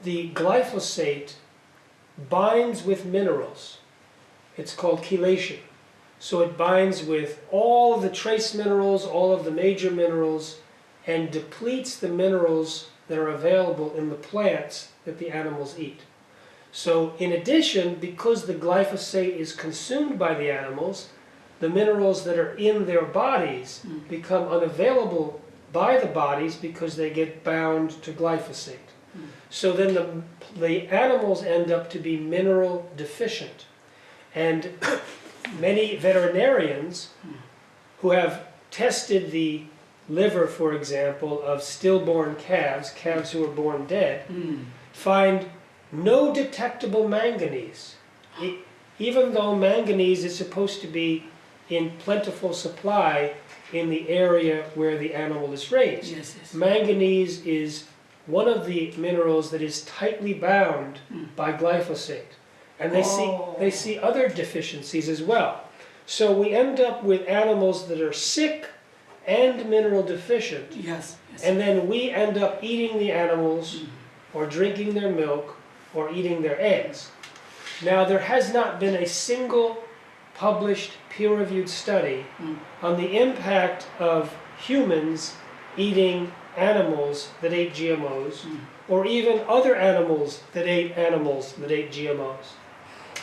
the glyphosate binds with minerals. It's called chelation. So it binds with all of the trace minerals, all of the major minerals, and depletes the minerals that are available in the plants that the animals eat. So in addition, because the glyphosate is consumed by the animals, the minerals that are in their bodies become unavailable by the bodies because they get bound to glyphosate. So then the animals end up to be mineral deficient. And many veterinarians who have tested the liver, for example, of stillborn calves, calves who are born dead, find no detectable manganese. Even though manganese is supposed to be in plentiful supply in the area where the animal is raised. Manganese is one of the minerals that is tightly bound by glyphosate. And they see other deficiencies as well. So we end up with animals that are sick and mineral deficient. And then we end up eating the animals or drinking their milk or eating their eggs. Now there has not been a single published peer-reviewed study on the impact of humans eating animals that ate GMOs or even other animals that ate GMOs.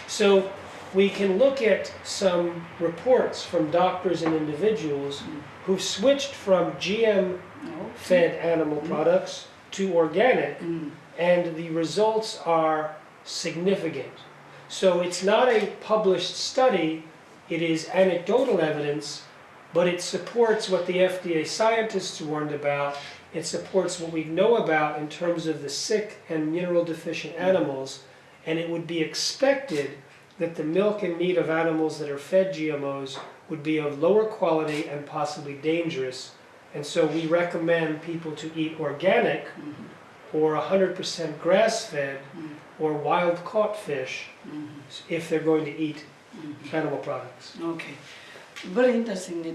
So we can look at some reports from doctors and individuals who've switched from GM-fed animal products to organic, and the results are significant. So it's not a published study, it is anecdotal evidence, but it supports what the FDA scientists warned about. It supports what we know about in terms of the sick and mineral deficient animals, and it would be expected that the milk and meat of animals that are fed GMOs would be of lower quality and possibly dangerous. And so we recommend people to eat organic or 100% grass-fed or wild-caught fish if they're going to eat animal products. Okay. Very interesting, the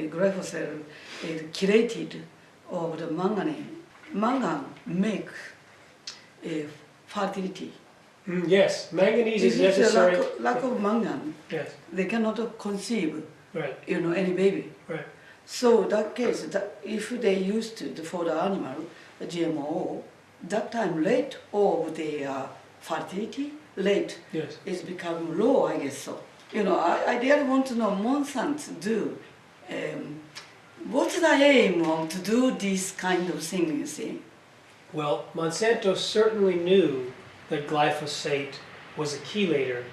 glyphosate is chelated of the manganese. Mangan make fertility. Yes, manganese is necessary. Lack of mangan, they cannot conceive, any baby. Right. So that case, if they used to for the animal, the GMO, that time rate of their fertility rate is becoming low, I guess so. I really want to know Monsanto do. What's the aim of to do this kind of thing, you see? Well, Monsanto certainly knew that glyphosate was a chelator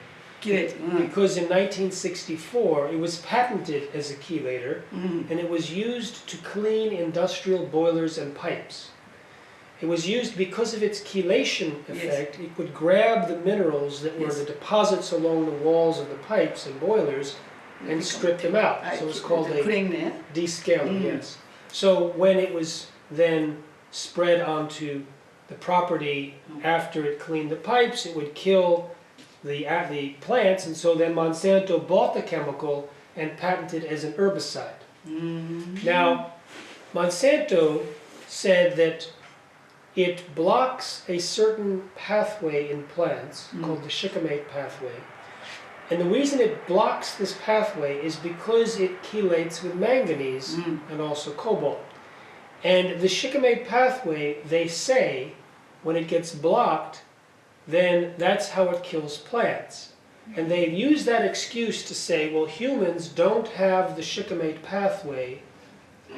because in 1964 it was patented as a chelator and it was used to clean industrial boilers and pipes. It was used because of its chelation effect. It would grab the minerals that were the deposits along the walls of the pipes and boilers and strip them out. So it's called a descaling, So when it was then spread onto the property after it cleaned the pipes, it would kill the plants, and so then Monsanto bought the chemical and patented it as an herbicide. Now, Monsanto said that it blocks a certain pathway in plants called the shikimate pathway. And the reason it blocks this pathway is because it chelates with manganese and also cobalt. And the shikimate pathway, they say, when it gets blocked, then that's how it kills plants. And they use that excuse to say, well, humans don't have the shikimate pathway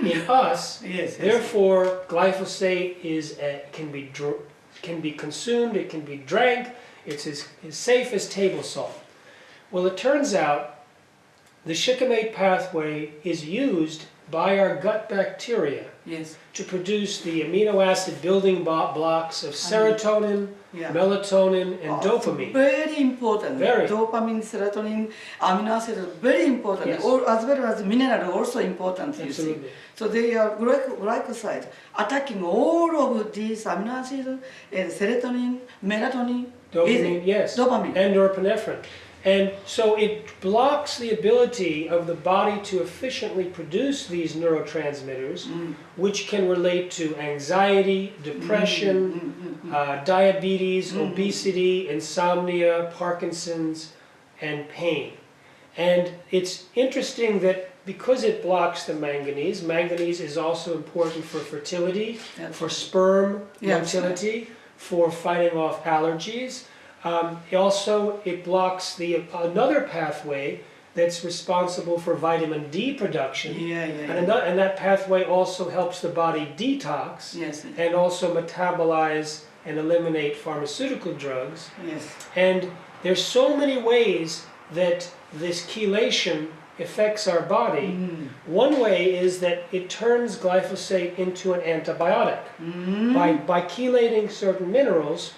in us, therefore glyphosate can be consumed, it can be drank, it's as safe as table salt. Well, it turns out the shikimate pathway is used by our gut bacteria to produce the amino acid building blocks of serotonin, melatonin, and dopamine. Very important. Very. Dopamine, serotonin, amino acid are very important. As well as mineral also important. Absolutely. You see. So they are glyphosate attacking all of these amino acids, serotonin, melatonin, Dopamine, dopamine, and norepinephrine. And so it blocks the ability of the body to efficiently produce these neurotransmitters, which can relate to anxiety, depression, diabetes, obesity, insomnia, Parkinson's, and pain. And it's interesting that because it blocks the manganese, manganese is also important for fertility, for sperm motility, for fighting off allergies. It blocks another pathway that's responsible for vitamin D production. And that pathway also helps the body detox and also metabolize and eliminate pharmaceutical drugs. And there's so many ways that this chelation affects our body. One way is that it turns glyphosate into an antibiotic. By chelating certain minerals,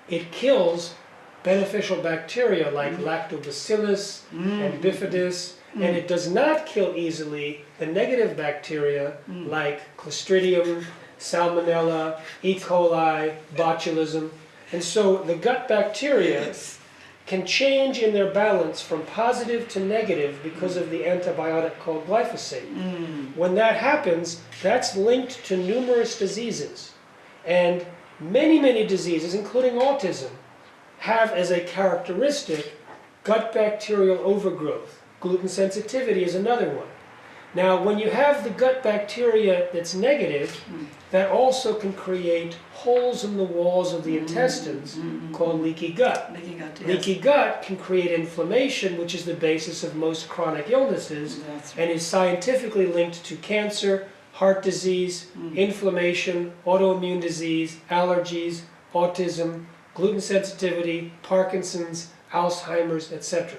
it kills beneficial bacteria like lactobacillus and bifidus, and it does not kill easily the negative bacteria like Clostridium, Salmonella, E. coli, botulism. And so the gut bacteria can change in their balance from positive to negative because of the antibiotic called glyphosate. When that happens, that's linked to numerous diseases. And many diseases, including autism, have as a characteristic gut bacterial overgrowth. Gluten sensitivity is another one. Now, when you have the gut bacteria that's negative, that also can create holes in the walls of the intestines called leaky gut. Leaky gut can create inflammation, which is the basis of most chronic illnesses, and is scientifically linked to cancer, heart disease, inflammation, autoimmune disease, allergies, autism, gluten sensitivity, Parkinson's, Alzheimer's, etc.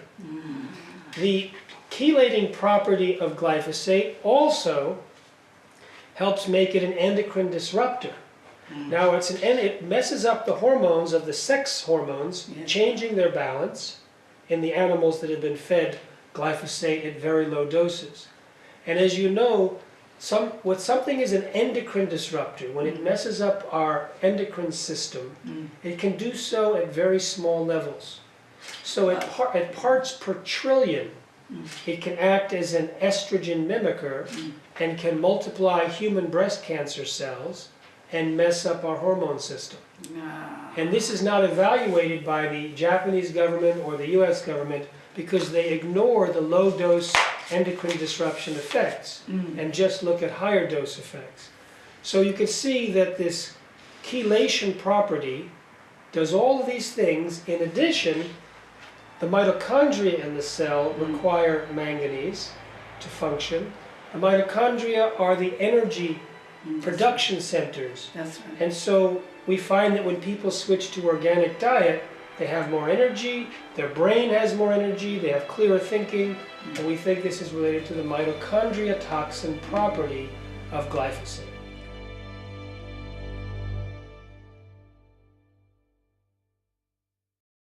The chelating property of glyphosate also helps make it an endocrine disruptor. Now it messes up the hormones of the sex hormones, changing their balance in the animals that have been fed glyphosate at very low doses. And as you know, something is an endocrine disruptor. When it messes up our endocrine system, it can do so at very small levels. So at parts per trillion, it can act as an estrogen mimicker and can multiply human breast cancer cells and mess up our hormone system. And this is not evaluated by the Japanese government or the US government because they ignore the low-dose endocrine disruption effects and just look at higher dose effects. So you can see that this chelation property does all of these things. In addition, the mitochondria in the cell require manganese to function. The mitochondria are the energy production centers. And so we find that when people switch to organic diet, they have more energy, their brain has more energy, they have clearer thinking, and we think this is related to the mitochondria toxin property of glyphosate.